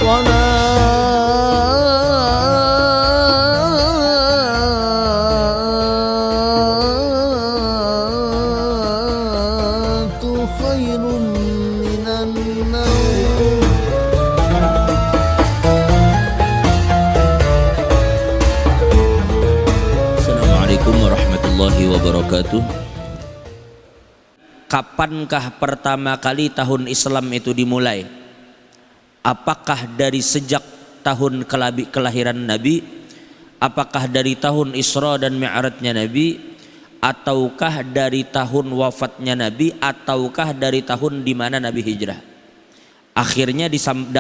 خير من النوم. Assalamualaikum warahmatullahi wabarakatuh. Kapankah pertama kali tahun Islam itu dimulai? Apakah dari sejak tahun kelahiran Nabi? Apakah dari tahun Isra dan Mi'rajnya Nabi? Ataukah dari tahun wafatnya Nabi? Ataukah dari tahun di mana Nabi hijrah? Akhirnya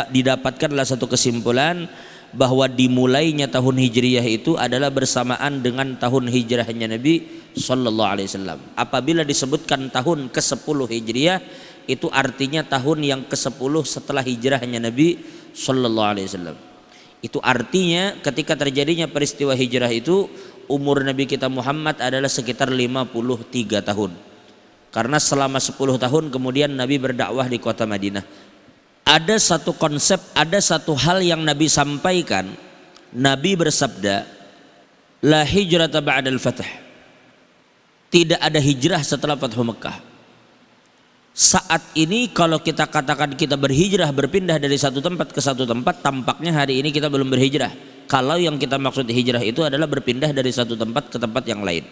didapatkanlah satu kesimpulan bahwa dimulainya tahun Hijriyah itu adalah bersamaan dengan tahun hijrahnya Nabi Sallallahu Alaihi Wasallam. Apabila disebutkan tahun ke-10 Hijriyah, itu artinya tahun yang ke-10 setelah hijrahnya Nabi Sallallahu Alaihi Wasallam. Itu artinya ketika terjadinya peristiwa hijrah itu, umur Nabi kita Muhammad adalah sekitar 53 tahun. Karena selama 10 tahun kemudian Nabi berdakwah di kota Madinah. Ada satu konsep, ada satu hal yang Nabi sampaikan. Nabi bersabda, la hijrata ba'dal fath. Tidak ada hijrah setelah Fathu Mekah. Saat ini kalau kita katakan kita berhijrah, berpindah dari satu tempat ke satu tempat, tampaknya hari ini kita belum berhijrah. Kalau yang kita maksud hijrah itu adalah berpindah dari satu tempat ke tempat yang lain.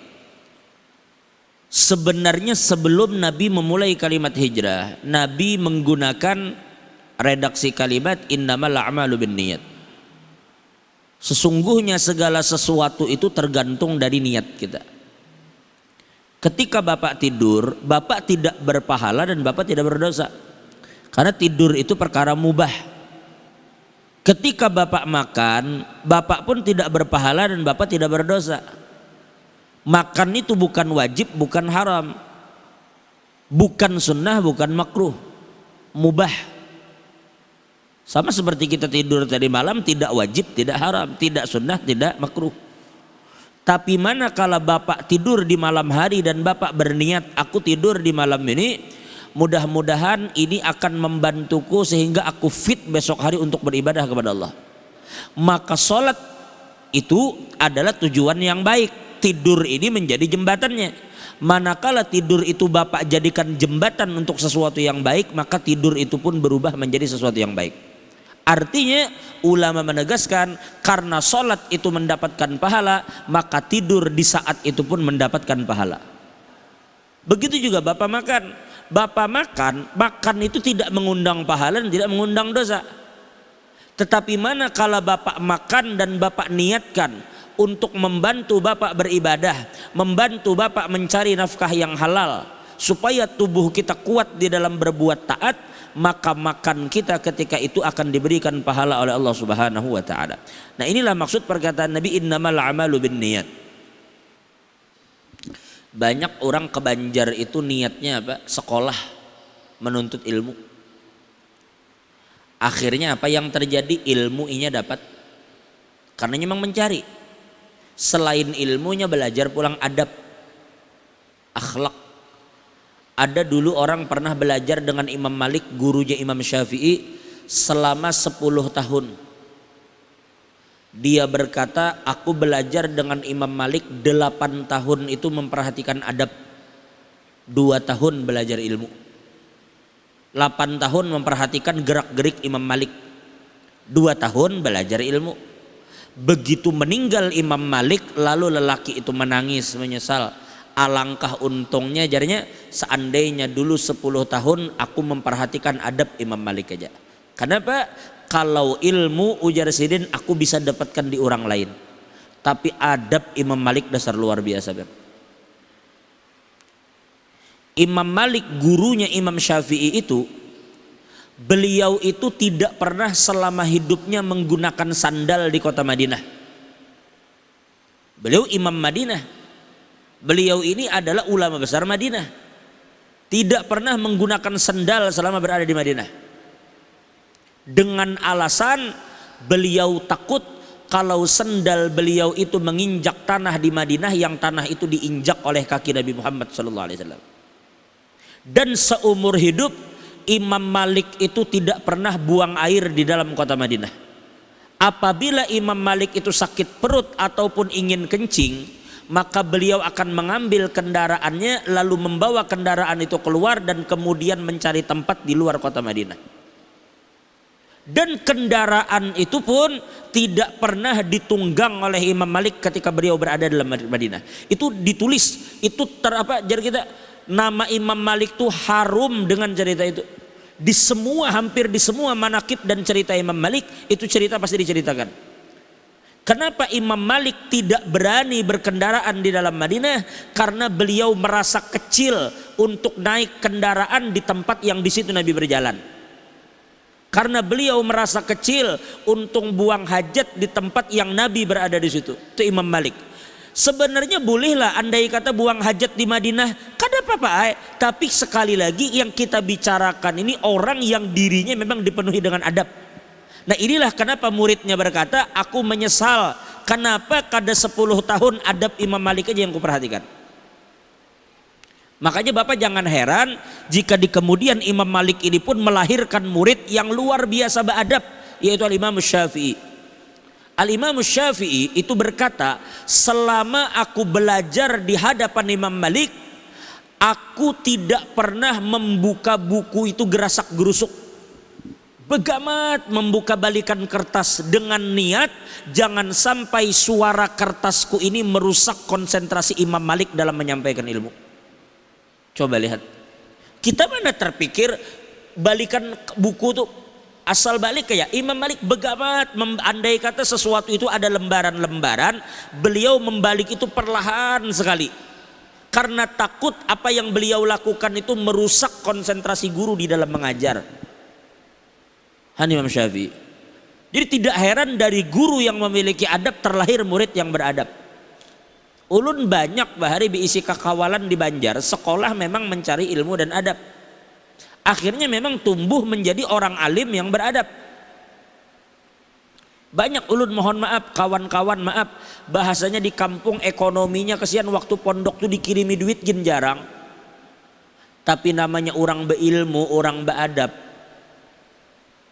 Sebenarnya sebelum Nabi memulai kalimat hijrah, Nabi menggunakan redaksi kalimat innamal a'malu binniyat. Sesungguhnya segala sesuatu itu tergantung dari niat kita. Ketika Bapak tidur, Bapak tidak berpahala dan Bapak tidak berdosa. Karena tidur itu perkara mubah. Ketika Bapak makan, Bapak pun tidak berpahala dan Bapak tidak berdosa. Makan itu bukan wajib, bukan haram. Bukan sunnah, bukan makruh. Mubah. Sama seperti kita tidur tadi malam, tidak wajib, tidak haram, tidak sunnah, tidak makruh. Tapi manakala Bapak tidur di malam hari dan Bapak berniat, aku tidur di malam ini, mudah-mudahan ini akan membantuku sehingga aku fit besok hari untuk beribadah kepada Allah. Maka sholat itu adalah tujuan yang baik. Tidur ini menjadi jembatannya. Manakala tidur itu Bapak jadikan jembatan untuk sesuatu yang baik, maka tidur itu pun berubah menjadi sesuatu yang baik. Artinya ulama menegaskan karena sholat itu mendapatkan pahala, maka tidur di saat itu pun mendapatkan pahala. Begitu juga Bapak makan. Bapak makan itu tidak mengundang pahala dan tidak mengundang dosa. Tetapi manakala Bapak makan dan Bapak niatkan untuk membantu Bapak beribadah, membantu Bapak mencari nafkah yang halal, supaya tubuh kita kuat di dalam berbuat taat, maka makan kita ketika itu akan diberikan pahala oleh Allah Subhanahu wa taala. Nah, inilah maksud perkataan Nabi innamal a'malu binniyat. Banyak orang ke Banjar itu niatnya apa? Sekolah, menuntut ilmu. Akhirnya apa yang terjadi? Ilmunya dapat karena memang mencari. Selain ilmunya belajar pulang adab, akhlak. Ada dulu orang pernah belajar dengan Imam Malik, gurunya Imam Syafi'i, selama 10 tahun. Dia berkata, aku belajar dengan Imam Malik 8 tahun itu memperhatikan adab, 2 tahun belajar ilmu. 8 tahun memperhatikan gerak-gerik Imam Malik, 2 tahun belajar ilmu. Begitu meninggal Imam Malik, lalu lelaki itu menangis menyesal. Alangkah untungnya, jadinya seandainya dulu 10 tahun aku memperhatikan adab Imam Malik aja. Kenapa? Kalau ilmu ujar sidin aku bisa dapatkan di orang lain. Tapi adab Imam Malik dasar luar biasa. Imam Malik gurunya Imam Syafi'i itu, beliau itu tidak pernah selama hidupnya menggunakan sandal di kota Madinah. Beliau Imam Madinah. Beliau ini adalah ulama besar Madinah. Tidak pernah menggunakan sandal selama berada di Madinah. Dengan alasan beliau takut kalau sandal beliau itu menginjak tanah di Madinah yang tanah itu diinjak oleh kaki Nabi Muhammad SAW. Dan seumur hidup Imam Malik itu tidak pernah buang air di dalam kota Madinah. Apabila Imam Malik itu sakit perut ataupun ingin kencing, maka beliau akan mengambil kendaraannya lalu membawa kendaraan itu keluar dan kemudian mencari tempat di luar kota Madinah. Dan kendaraan itu pun tidak pernah ditunggang oleh Imam Malik ketika beliau berada dalam Madinah. Itu ditulis, itu jadi kita nama Imam Malik itu harum dengan cerita itu. Di semua, hampir di semua manaqib dan cerita Imam Malik itu cerita pasti diceritakan. Kenapa Imam Malik tidak berani berkendaraan di dalam Madinah? Karena beliau merasa kecil untuk naik kendaraan di tempat yang di situ Nabi berjalan. Karena beliau merasa kecil untuk buang hajat di tempat yang Nabi berada di situ. Itu Imam Malik. Sebenarnya bolehlah andai kata buang hajat di Madinah, kada apa-apa. Tapi sekali lagi yang kita bicarakan ini orang yang dirinya memang dipenuhi dengan adab. Nah inilah kenapa muridnya berkata, aku menyesal kenapa kada 10 tahun adab Imam Malik aja yang kuperhatikan. Makanya Bapak jangan heran jika di kemudian Imam Malik ini pun melahirkan murid yang luar biasa beradab, yaitu Al-Imam Syafi'i. Al-Imam Syafi'i itu berkata, selama aku belajar di hadapan Imam Malik, aku tidak pernah membuka buku itu gerasak gerusuk. Begamat membuka balikan kertas dengan niat jangan sampai suara kertasku ini merusak konsentrasi Imam Malik dalam menyampaikan ilmu. Coba lihat, kita mana terpikir balikan buku tuh asal balik kayak Imam Malik begamat andai kata sesuatu itu ada lembaran-lembaran, beliau membalik itu perlahan sekali karena takut apa yang beliau lakukan itu merusak konsentrasi guru di dalam mengajar. Imam Syafi'i. Jadi tidak heran dari guru yang memiliki adab terlahir murid yang beradab. Ulun banyak bahari diisi kakawalan di Banjar, sekolah memang mencari ilmu dan adab. Akhirnya memang tumbuh menjadi orang alim yang beradab. Banyak ulun mohon maaf, kawan-kawan maaf, bahasanya di kampung ekonominya kesian waktu pondok tuh dikirimi duit gin jarang. Tapi namanya orang beilmu, orang beadab.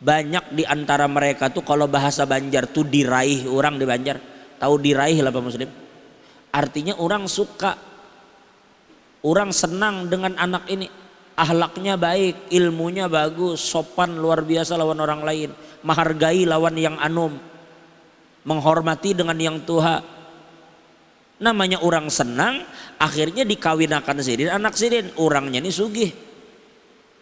Banyak di antara mereka tuh kalau bahasa Banjar tuh diraih orang di Banjar. Tahu diraih lah Pak Muslim? Artinya orang suka, orang senang dengan anak ini, ahlaknya baik, ilmunya bagus, sopan luar biasa lawan orang lain, menghargai lawan yang anum, menghormati dengan yang tua. Namanya orang senang, akhirnya dikawinakan sidin, anak sidin, orangnya ini sugih.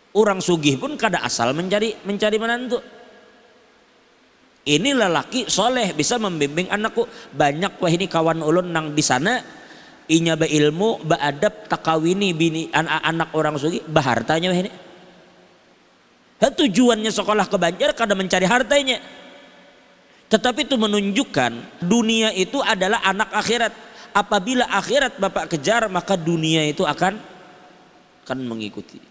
Orang sugih pun kada asal mencari menantu. Ini lelaki soleh bisa membimbing anakku. Banyak wah ini kawan ulun nang di sana inya beilmu, beadab, takawini bini anak orang sugih, bahartanya wah ini. Tujuannya sekolah ke Banjar kada mencari hartanya. Tetapi itu menunjukkan dunia itu adalah anak akhirat. Apabila akhirat Bapak kejar, maka dunia itu akan mengikuti.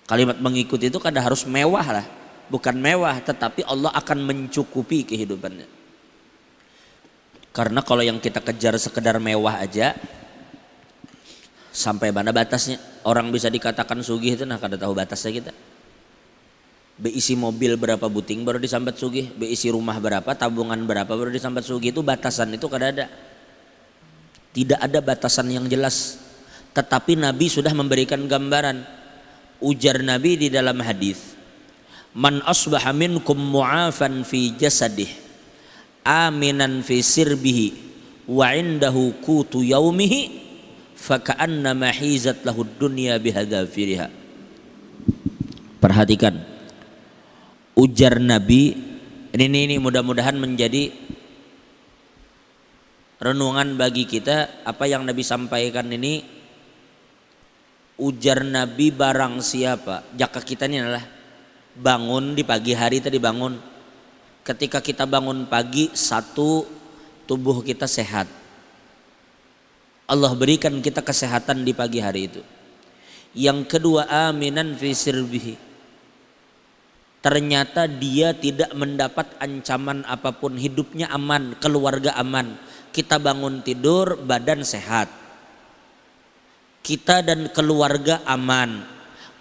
Kalimat mengikuti itu kada harus mewah lah. Bukan mewah, tetapi Allah akan mencukupi kehidupannya. Karena kalau yang kita kejar sekedar mewah aja, sampai mana batasnya? Orang bisa dikatakan sugih itu nah kada tahu batasnya kita. Beisi mobil berapa buting baru disambat sugih, beisi rumah berapa, tabungan berapa baru disambat sugih, itu batasan itu kada ada. Tidak ada batasan yang jelas. Tetapi Nabi sudah memberikan gambaran. Ujar Nabi di dalam hadis, man asbaha minkum mu'afan fi jasadih aminan fi sirbihi wa indahu qutu yaumihi faka'annama hizat lahu dunya bihadzafiriha. Perhatikan ujar Nabi ini mudah-mudahan menjadi renungan bagi kita. Apa yang Nabi sampaikan ini, ujar Nabi barang siapa, jaka kita ini adalah bangun di pagi hari tadi bangun. Ketika kita bangun pagi, satu, tubuh kita sehat. Allah berikan kita kesehatan di pagi hari itu. Yang kedua, aminan fi sirbihi. Ternyata dia tidak mendapat ancaman apapun, hidupnya aman, keluarga aman. Kita bangun tidur, badan sehat. Kita dan keluarga aman.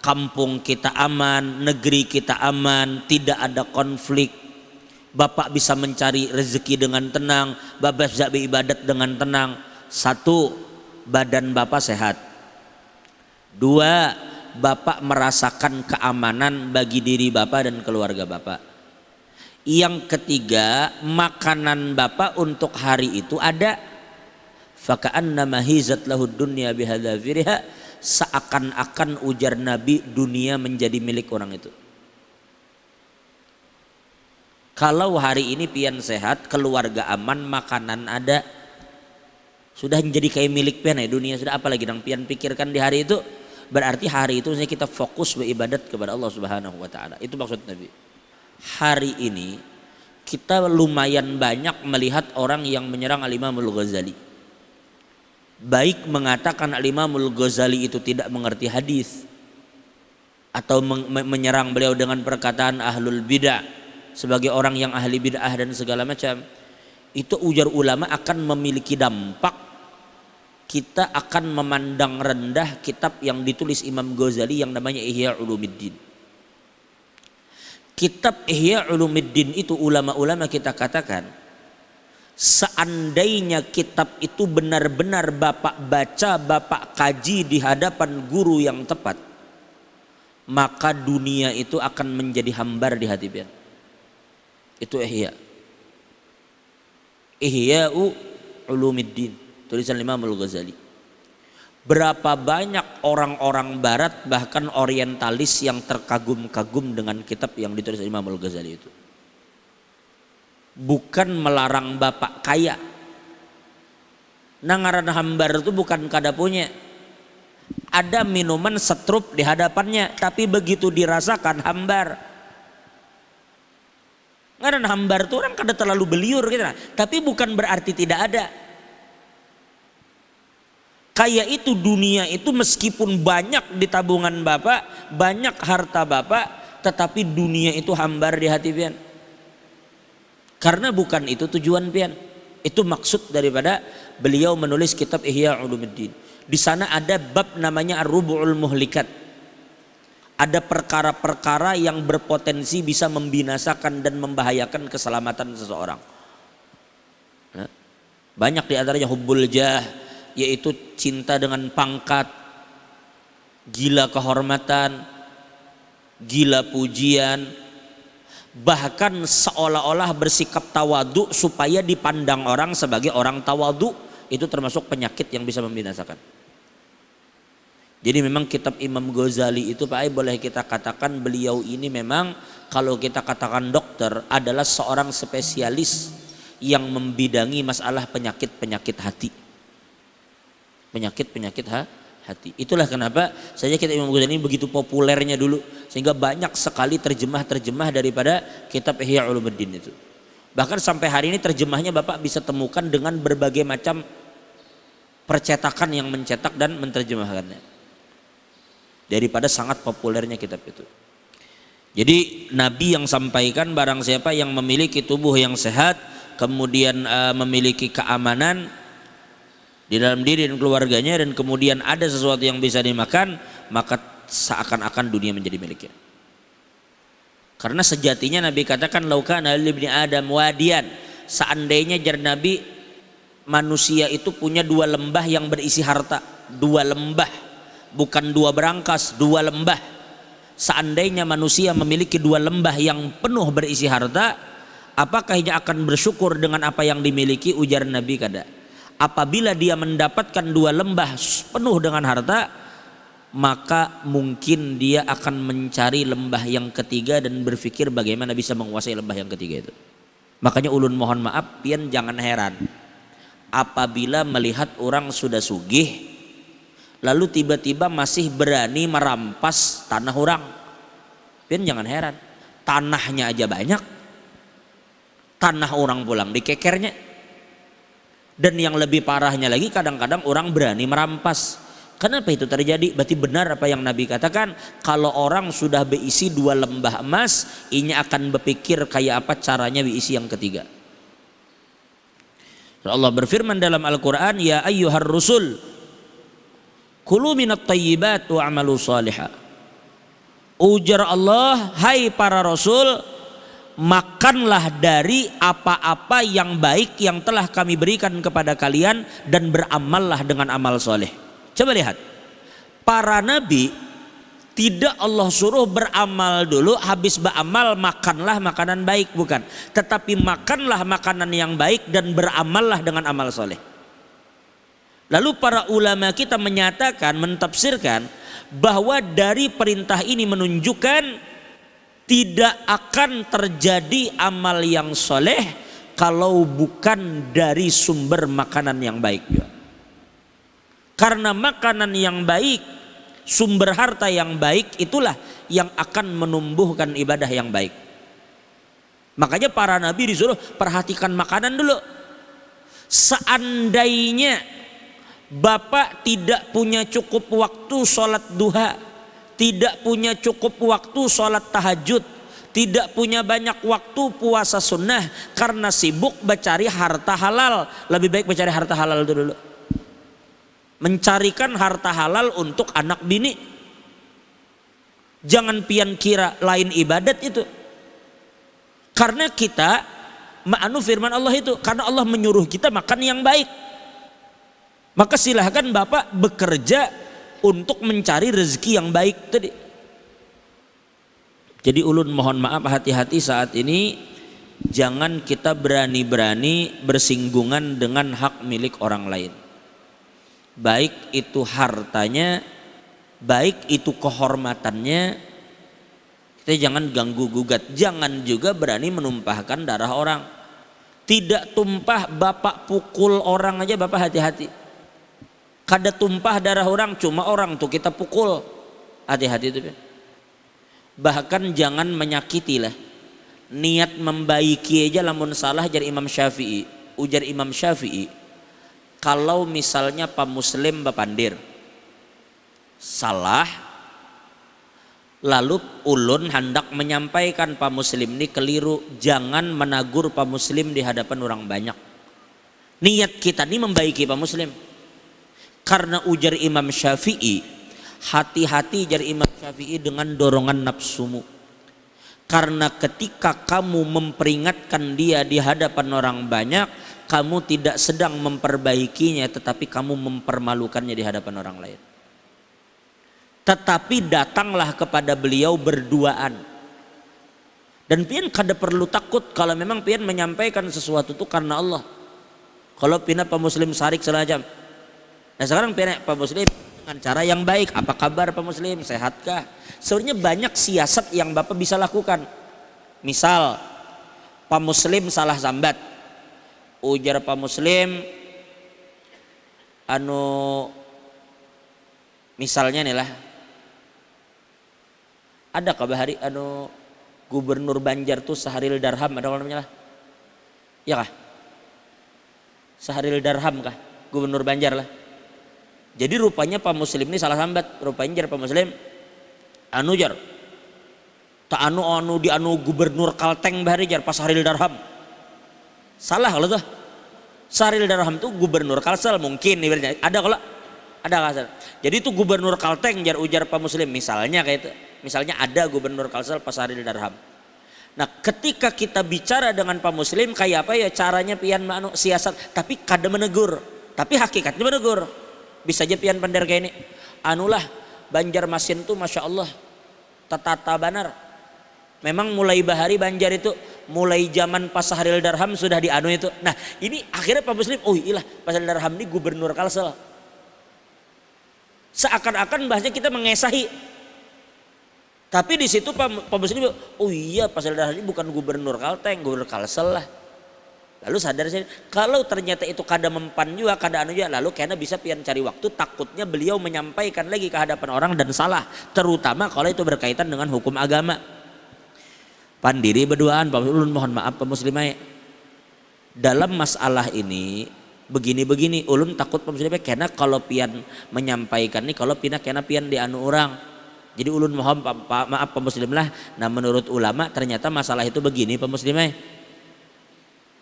kampung kita aman, negeri kita aman, tidak ada konflik. Bapak bisa mencari rezeki dengan tenang, Bapak bisa beribadat dengan tenang. Satu, badan Bapak sehat. Dua, Bapak merasakan keamanan bagi diri Bapak dan keluarga Bapak. Yang ketiga, makanan Bapak untuk hari itu ada. Faka'annama hizat lahud dunya bihadzafiriha, seakan-akan ujar Nabi dunia menjadi milik orang itu. Kalau hari ini pian sehat, keluarga aman, makanan ada, sudah menjadi kayak milik pian ya dunia. Sudah apa lagi yang pian pikirkan di hari itu? Berarti hari itu kita fokus beribadat kepada Allah Subhanahu wa taala. Itu maksud Nabi. Hari ini kita lumayan banyak melihat orang yang menyerang Al-Imamul Ghazali. Baik mengatakan Al-Imamul Ghazali itu tidak mengerti hadis, atau menyerang beliau dengan perkataan ahlul bidah sebagai orang yang ahli bid'ah dan segala macam. Itu ujar ulama akan memiliki dampak. Kita akan memandang rendah kitab yang ditulis Imam Ghazali yang namanya Ihya Ulumuddin. Kitab Ihya Ulumuddin itu ulama-ulama kita katakan, seandainya kitab itu benar-benar Bapak baca, Bapak kaji di hadapan guru yang tepat, maka dunia itu akan menjadi hambar di hati pian. Itu Ihya Ulumuddin, tulisan Imam Al-Ghazali. Berapa banyak orang-orang barat bahkan orientalis yang terkagum-kagum dengan kitab yang ditulis Imam Al-Ghazali itu. Bukan melarang Bapak kaya. Nangaran hambar itu bukan kada punya. Ada minuman setrup di hadapannya, tapi begitu dirasakan hambar. Ngaran hambar tuh orang kada terlalu beliur gitu. Tapi bukan berarti tidak ada. Kaya itu dunia itu meskipun banyak di tabungan Bapak, banyak harta Bapak, tetapi dunia itu hambar di hati pian. Karena bukan itu tujuan pian. Itu maksud daripada beliau menulis kitab Ihya Ulumuddin. Di sana ada bab namanya Ar-Rubu'ul Muhlikat. Ada perkara-perkara yang berpotensi bisa membinasakan dan membahayakan keselamatan seseorang. Banyak di antaranya hubbul jah, yaitu cinta dengan pangkat, gila kehormatan, gila pujian, bahkan seolah-olah bersikap tawadu supaya dipandang orang sebagai orang tawadu. Itu termasuk penyakit yang bisa membinasakan. Jadi memang kitab Imam Ghazali itu Pak Ai boleh kita katakan beliau ini memang kalau kita katakan dokter adalah seorang spesialis yang membidangi masalah penyakit-penyakit hati. Penyakit-penyakit hati. Itulah kenapa saja kitab Imam Ghazali ini begitu populernya dulu, sehingga banyak sekali terjemah-terjemah daripada kitab Ihya Ulumuddin itu. Bahkan sampai hari ini terjemahnya Bapak bisa temukan dengan berbagai macam percetakan yang mencetak dan menerjemahkannya. Daripada sangat populernya kitab itu. Jadi Nabi yang sampaikan barang siapa yang memiliki tubuh yang sehat, kemudian memiliki keamanan di dalam diri dan keluarganya, dan kemudian ada sesuatu yang bisa dimakan, maka seakan-akan dunia menjadi miliknya. Karena sejatinya Nabi katakan laukana libni Adam wadian, seandainya jar Nabi manusia itu punya dua lembah yang berisi harta, dua lembah. Bukan dua berangkas, dua lembah. Seandainya manusia memiliki dua lembah yang penuh berisi harta, apakah ia akan bersyukur dengan apa yang dimiliki? Ujar Nabi kada. Apabila dia mendapatkan dua lembah penuh dengan harta, maka mungkin dia akan mencari lembah yang ketiga dan berpikir bagaimana bisa menguasai lembah yang ketiga itu. Makanya ulun mohon maaf, pian jangan heran apabila melihat orang sudah sugih lalu tiba-tiba masih berani merampas tanah orang. Pian jangan heran, tanahnya aja banyak, tanah orang pulang dikekernya. Dan yang lebih parahnya lagi, kadang-kadang orang berani merampas. Kenapa itu terjadi? Berarti benar apa yang Nabi katakan, kalau orang sudah berisi dua lembah emas, inya akan berpikir kayak apa caranya berisi yang ketiga. Allah berfirman dalam Al-Quran, ya ayyuhar rusul kulu minat tayyibat wa amalu salihah. Ujar Allah, hai para rasul, makanlah dari apa-apa yang baik yang telah kami berikan kepada kalian dan beramallah dengan amal soleh. Coba lihat, para nabi tidak Allah suruh beramal dulu, habis beramal makanlah makanan baik, bukan. Tetapi makanlah makanan yang baik dan beramallah dengan amal soleh. Lalu para ulama kita menyatakan, mentafsirkan bahwa dari perintah ini menunjukkan tidak akan terjadi amal yang soleh kalau bukan dari sumber makanan yang baik. Karena makanan yang baik, sumber harta yang baik itulah yang akan menumbuhkan ibadah yang baik. Makanya para nabi disuruh perhatikan makanan dulu. Seandainya bapak tidak punya cukup waktu sholat duha, tidak punya cukup waktu sholat tahajud, tidak punya banyak waktu puasa sunnah karena sibuk mencari harta halal, lebih baik mencari harta halal itu dulu. Mencarikan harta halal untuk anak bini. Jangan pian kira lain ibadat itu. Karena kita ma'anu firman Allah itu, karena Allah menyuruh kita makan yang baik. Maka silahkan bapak bekerja untuk mencari rezeki yang baik tadi. Jadi ulun mohon maaf, hati-hati saat ini. Jangan kita berani-berani bersinggungan dengan hak milik orang lain. Baik itu hartanya, baik itu kehormatannya, kita jangan ganggu gugat. Jangan juga berani menumpahkan darah orang. Tidak tumpah bapak pukul orang aja bapak hati-hati. Kada tumpah darah orang, cuma orang tuh kita pukul, hati-hati itu. Bahkan jangan menyakiti lah. Niat membaiki aja lamun salah. Jar Imam Syafi'i, ujar Imam Syafi'i, kalau misalnya pak muslim bapandir salah, lalu ulun hendak menyampaikan pak muslim ini keliru, jangan menagur pak muslim di hadapan orang banyak. Niat kita ini membaiki pak muslim. Karena ujar Imam Syafi'i, hati-hati jar Imam Syafi'i dengan dorongan nafsumu. Karena ketika kamu memperingatkan dia di hadapan orang banyak, kamu tidak sedang memperbaikinya, tetapi kamu mempermalukannya di hadapan orang lain. Tetapi datanglah kepada beliau berduaan. Dan pian kada perlu takut kalau memang pian menyampaikan sesuatu itu karena Allah. Kalau pian pak muslim sarik selajam. Nah sekarang pian pak muslim dengan cara yang baik. Apa kabar pak muslim? Sehatkah? Sebenarnya banyak siasat yang bapak bisa lakukan. Misal pak muslim salah sambat, ujar pak muslim, misalnya nih lah, ada kabar hari gubernur Banjar tuh Sahril Darham, ada namanya lah, ya kah? Sahril Darham kah? Gubernur Banjar lah. Jadi rupanya pak muslim ini salah sambat, rupanya jar pak muslim jar tak di gubernur Kalteng bahari jar pas Sahril Darham. Salah kalau tuh. Sahril Darham tuh gubernur Kalsel mungkin ibaratnya. Ada kalau ada Kalsel. Jadi itu gubernur Kalteng jar ujar pak muslim misalnya kayak itu. Misalnya ada gubernur Kalsel pas Sahril Darham. Nah, ketika kita bicara dengan pak muslim kayak apa ya caranya pian siasat, tapi kada menegur, tapi hakikatnya menegur. Bisa aja pian pandar kayak ini. Anulah Banjarmasin tuh masya Allah tata banar. Memang mulai bahari Banjar itu mulai zaman pas Sahril Darham sudah dianu itu. Nah ini akhirnya pak muslim, oh ilah pas Sahril Darham ini gubernur Kalsel. Seakan-akan bahasanya kita mengesahi. Tapi di situ pak muslim, oh iya pas Sahril Darham ini bukan gubernur Kalteng, gubernur Kalsel lah. Lalu sadar saya, kalau ternyata itu kada mempan juga, kada anu juga, lalu karena bisa pian cari waktu, takutnya beliau menyampaikan lagi ke hadapan orang dan salah, terutama kalau itu berkaitan dengan hukum agama. Pandiri berduaan, Pak Ulun mohon maaf Pak Muslimai. Dalam masalah ini begini-begini, ulun takut Pak Muslimai karena kalau pian menyampaikan ini, kalau pian di anu orang. Jadi ulun mohon maaf Pak Muslim lah. Nah menurut ulama ternyata masalah itu begini Pak Muslimai.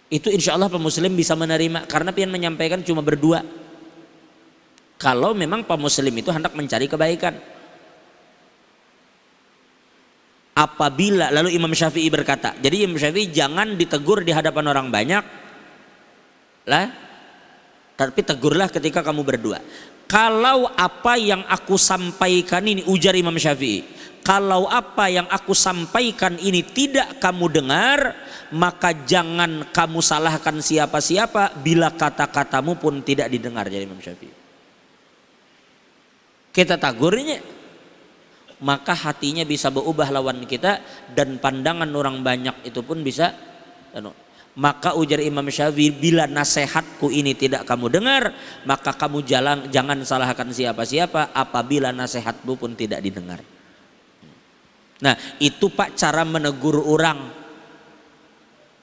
Itu insya Allah Pak Muslim bisa menerima karena pian menyampaikan cuma berdua. Kalau memang Pak Muslim itu hendak mencari kebaikan. apabila, lalu Imam Syafi'i berkata, jadi Imam Syafi'i jangan ditegur di hadapan orang banyak lah, tapi tegurlah ketika kamu berdua. Kalau apa yang aku sampaikan ini, ujar Imam Syafi'i, kalau apa yang aku sampaikan ini tidak kamu dengar, maka jangan kamu salahkan siapa-siapa bila kata-katamu pun tidak didengar, jadi Imam Syafi'i. Kita tagurnya, maka hatinya bisa berubah lawan kita dan pandangan orang banyak itu pun bisa. Maka ujar Imam Syafi'i, bila nasihatku ini tidak kamu dengar, maka kamu jangan salahkan siapa-siapa apabila nasihatmu pun tidak didengar. Nah itu Pak cara menegur orang,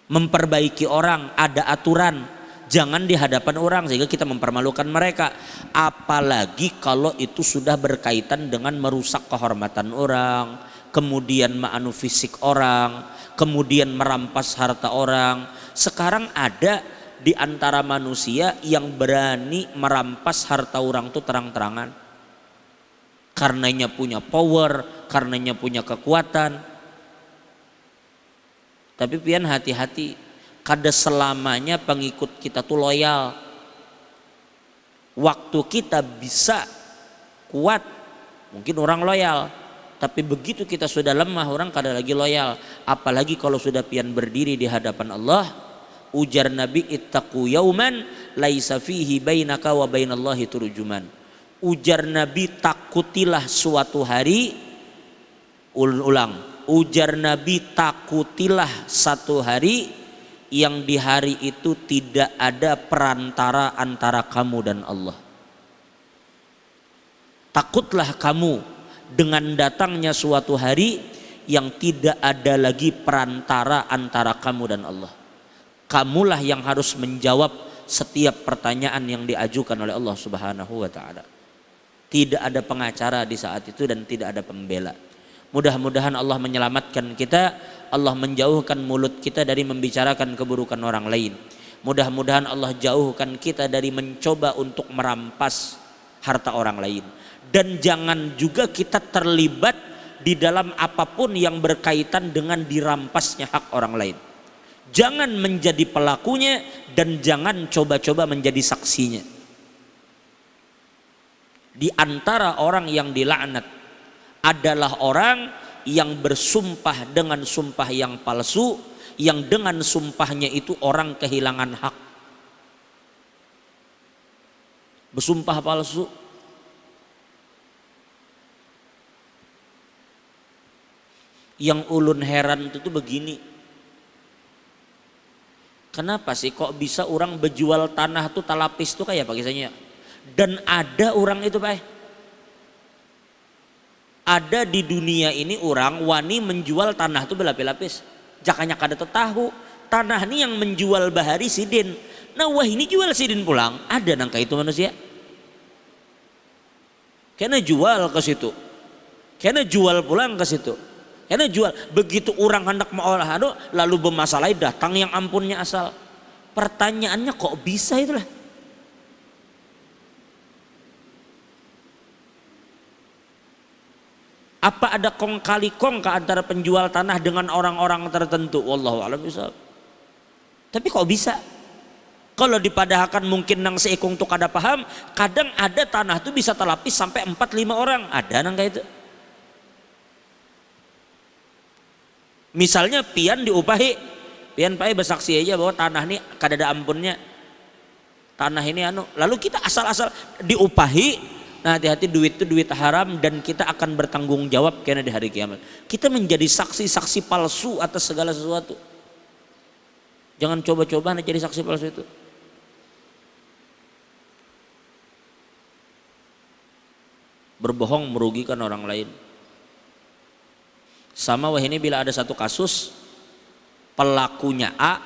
memperbaiki orang, ada aturan, jangan di hadapan orang sehingga kita mempermalukan mereka. Apalagi kalau itu sudah berkaitan dengan merusak kehormatan orang, kemudian ma'anu fisik orang, kemudian merampas harta orang. Sekarang ada di antara manusia yang berani merampas harta orang itu terang-terangan, karenanya punya power, karenanya punya kekuatan. Tapi pian hati-hati, kada selamanya pengikut kita tuh loyal. Waktu kita bisa kuat, mungkin orang loyal, tapi begitu kita sudah lemah, orang kada lagi loyal. Apalagi kalau sudah pian berdiri di hadapan Allah. Ujar Nabi, ittaqu yauman laisa fihi bainaka wa bainallahi turjuman. Ujar Nabi, takutilah suatu hari, ulang, ujar Nabi, takutilah satu hari yang di hari itu tidak ada perantara antara kamu dan Allah. Takutlah kamu dengan datangnya suatu hari yang tidak ada lagi perantara antara kamu dan Allah. Kamulah yang harus menjawab setiap pertanyaan yang diajukan oleh Allah Subhanahu wa ta'ala. Tidak ada pengacara di saat itu dan tidak ada pembela. Mudah-mudahan Allah menyelamatkan kita, Allah menjauhkan mulut kita dari membicarakan keburukan orang lain. Mudah-mudahan Allah jauhkan kita dari mencoba untuk merampas harta orang lain. Dan jangan juga kita terlibat di dalam apapun yang berkaitan dengan dirampasnya hak orang lain. Jangan menjadi pelakunya dan jangan coba-coba menjadi saksinya. Di antara orang yang dilaknat adalah orang yang bersumpah dengan sumpah yang palsu, yang dengan sumpahnya itu orang kehilangan hak. Bersumpah palsu. Yang ulun heran itu begini. Kenapa sih kok bisa orang berjual tanah tuh talapis tuh kayak apa kisahnya? Dan ada orang itu Pak. Ada di dunia ini orang wani menjual tanah tuh berlapis-lapis. Jakanya kada tahu tanah ini yang menjual bahari sidin. Nah wah ini jual sidin pulang. Ada nangka itu manusia. Karena jual ke situ. Karena jual pulang ke situ. Karena jual, begitu orang hendak mengolah lalu bermasalah datang yang ampunnya asal. Pertanyaannya kok bisa itulah? Apa ada kong kali kong ke antara penjual tanah dengan orang-orang tertentu? Wallahu a'lam bishawab. Tapi kok bisa? Kalau dipadahkan mungkin nang seikung tuh kada paham, kadang ada tanah tuh bisa terlapis sampai 4-5 orang. Ada nang kayak itu. Misalnya pian diupahi, pian pai bersaksi aja bahwa tanah ini kada ada ampunnya. Tanah ini lalu kita asal-asal diupahi. Nah hati-hati duit itu duit haram dan kita akan bertanggung jawab karena di hari kiamat. Kita menjadi saksi-saksi palsu atas segala sesuatu. Jangan coba-coba jadi saksi palsu itu. Berbohong merugikan orang lain. Sama wah ini bila ada satu kasus pelakunya A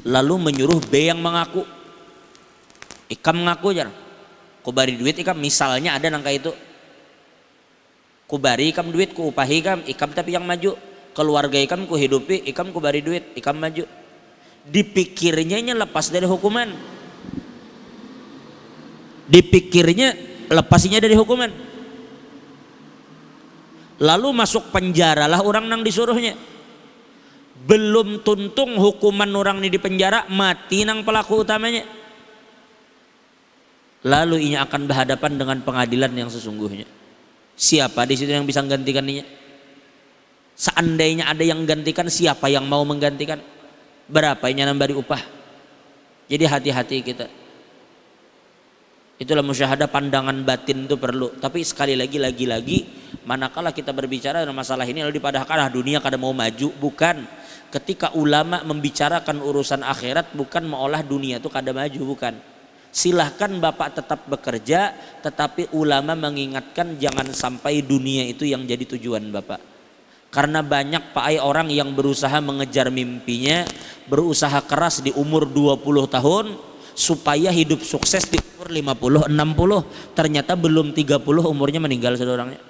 lalu menyuruh B yang mengaku. Ikam mengaku aja. Ku bari duit ikam, misalnya ada nangka itu. Ku bari ikam duit, ku upahi ikam tapi yang maju. Keluarga ikam ku hidupi, ikam ku bari duit, ikam maju. Dipikirnya lepas dari hukuman. Dipikirnya lepasnya dari hukuman. lalu masuk penjara lah orang nang disuruhnya. Belum tuntung hukuman orang ini di penjara, mati nang pelaku utamanya. Lalu ia akan berhadapan dengan pengadilan yang sesungguhnya. Siapa di situ yang bisa menggantikan dia? Seandainya ada yang menggantikan, siapa yang mau menggantikan? Berapa yang nambah upah? Jadi hati-hati kita. Itulah musyahadah, pandangan batin itu perlu. Tapi sekali lagi manakala kita berbicara dalam masalah ini lalu dipadahkan dunia kada mau maju, bukan. Ketika ulama membicarakan urusan akhirat bukan meolah dunia itu kada maju, bukan. Silahkan Bapak tetap bekerja, tetapi ulama mengingatkan jangan sampai dunia itu yang jadi tujuan Bapak. Karena banyak Pak orang yang berusaha mengejar mimpinya, berusaha keras di umur 20 tahun supaya hidup sukses di umur 50, 60, ternyata belum 30 umurnya meninggal seorangnya.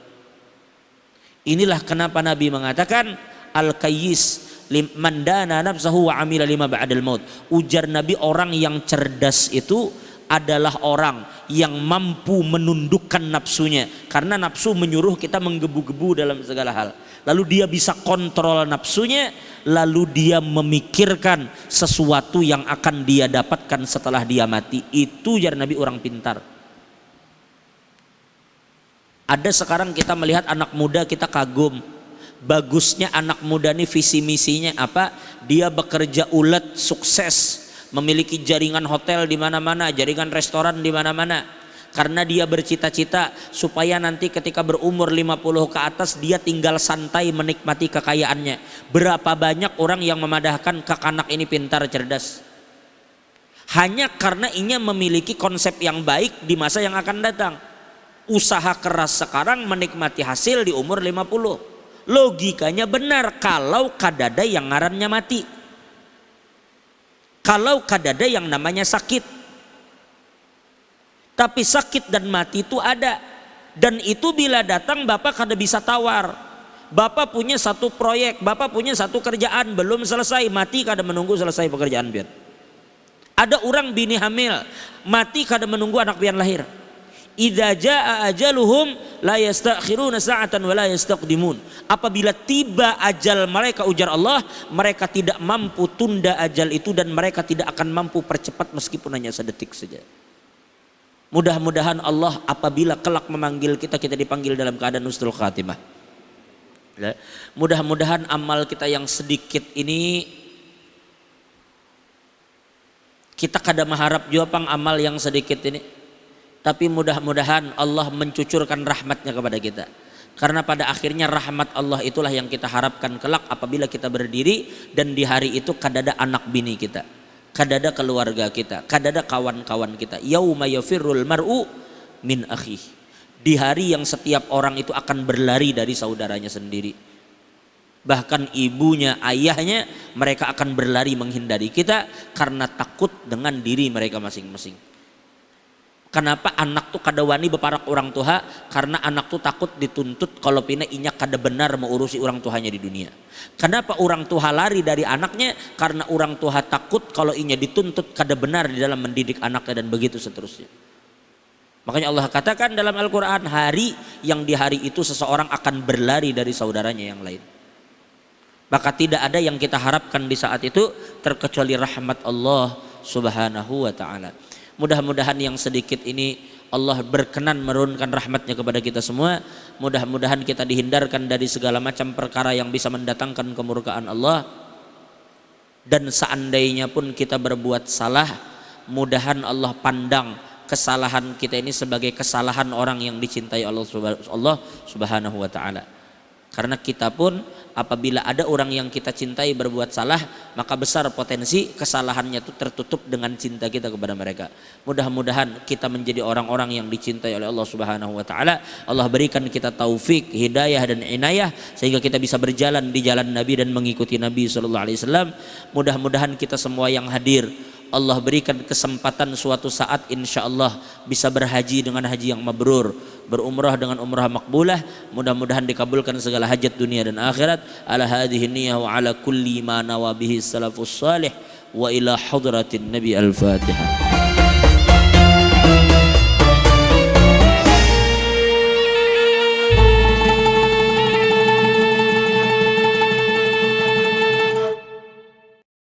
Inilah kenapa Nabi mengatakan al-kayyis man dana nafsahu wa amila lima ba'dal maut. Ujar Nabi, orang yang cerdas itu adalah orang yang mampu menundukkan nafsunya, karena nafsu menyuruh kita menggebu-gebu dalam segala hal. Lalu dia bisa kontrol nafsunya, lalu dia memikirkan sesuatu yang akan dia dapatkan setelah dia mati. Itu ujar Nabi orang pintar. Ada sekarang kita melihat anak muda, kita kagum. Bagusnya anak muda ini visi misinya apa? Dia bekerja ulet, sukses, memiliki jaringan hotel di mana-mana, jaringan restoran di mana-mana. Karena dia bercita-cita supaya nanti ketika berumur 50 ke atas dia tinggal santai menikmati kekayaannya. Berapa banyak orang yang memadahkan anak ini pintar, cerdas, hanya karena ia memiliki konsep yang baik di masa yang akan datang. Usaha keras sekarang, menikmati hasil di umur 50. Logikanya benar kalau kadada yang ngarannya mati, kalau kadada yang namanya sakit. Tapi sakit dan mati itu ada, dan itu bila datang Bapak kada bisa tawar. Bapak punya satu proyek, Bapak punya satu kerjaan belum selesai, mati kada menunggu selesai pekerjaan pian. Ada orang bini hamil, mati kada menunggu anak pian lahir. Idza jaa ajaluhum la yastakhiruna sa'atan wa la yastaqdimun. Apabila tiba ajal mereka, ujar Allah, mereka tidak mampu tunda ajal itu dan mereka tidak akan mampu percepat meskipun hanya sedetik saja. Mudah-mudahan Allah apabila kelak memanggil kita, kita dipanggil dalam keadaan husnul khatimah. Mudah-mudahan amal kita yang sedikit ini, kita kada mengharap juga pang amal yang sedikit ini, tapi mudah-mudahan Allah mencucurkan rahmatnya kepada kita. Karena pada akhirnya rahmat Allah itulah yang kita harapkan kelak apabila kita berdiri dan di hari itu kadada anak bini kita, kadada keluarga kita, kadada kawan-kawan kita. Yauma yafirrul mar'u min akhih. Di hari yang setiap orang itu akan berlari dari saudaranya sendiri. Bahkan ibunya, ayahnya, mereka akan berlari menghindari kita karena takut dengan diri mereka masing-masing. Kenapa anak tuh kada wani beparak orang tua? Karena anak tuh takut dituntut kalau pina inya kada benar mengurusi orang tuanya di dunia. Kenapa orang tua lari dari anaknya? Karena orang tua takut kalau inya dituntut kada benar di dalam mendidik anaknya, dan begitu seterusnya. Makanya Allah katakan dalam Al-Quran, hari yang di hari itu seseorang akan berlari dari saudaranya yang lain. Maka tidak ada yang kita harapkan di saat itu terkecuali rahmat Allah Subhanahu wa ta'ala. Mudah-mudahan yang sedikit ini Allah berkenan menurunkan rahmatnya kepada kita semua. Mudah-mudahan kita dihindarkan dari segala macam perkara yang bisa mendatangkan kemurkaan Allah. Dan seandainya pun kita berbuat salah, mudahan Allah pandang kesalahan kita ini sebagai kesalahan orang yang dicintai Allah Subhanahu wa ta'ala. Karena kita pun apabila ada orang yang kita cintai berbuat salah, maka besar potensi kesalahannya itu tertutup dengan cinta kita kepada mereka. Mudah-mudahan kita menjadi orang-orang yang dicintai oleh Allah Subhanahu wa ta'ala. Allah berikan kita taufik, hidayah dan inayah sehingga kita bisa berjalan di jalan Nabi dan mengikuti Nabi SAW. Mudah-mudahan kita semua yang hadir, Allah berikan kesempatan suatu saat insya Allah bisa berhaji dengan haji yang mabrur, berumrah dengan umrah makbulah. Mudah-mudahan dikabulkan segala hajat dunia dan akhirat. Ala hadhihi niyyah wa ala kulli ma nawa bihi salafus salih wa ila hadratin Nabi al-Fatihah.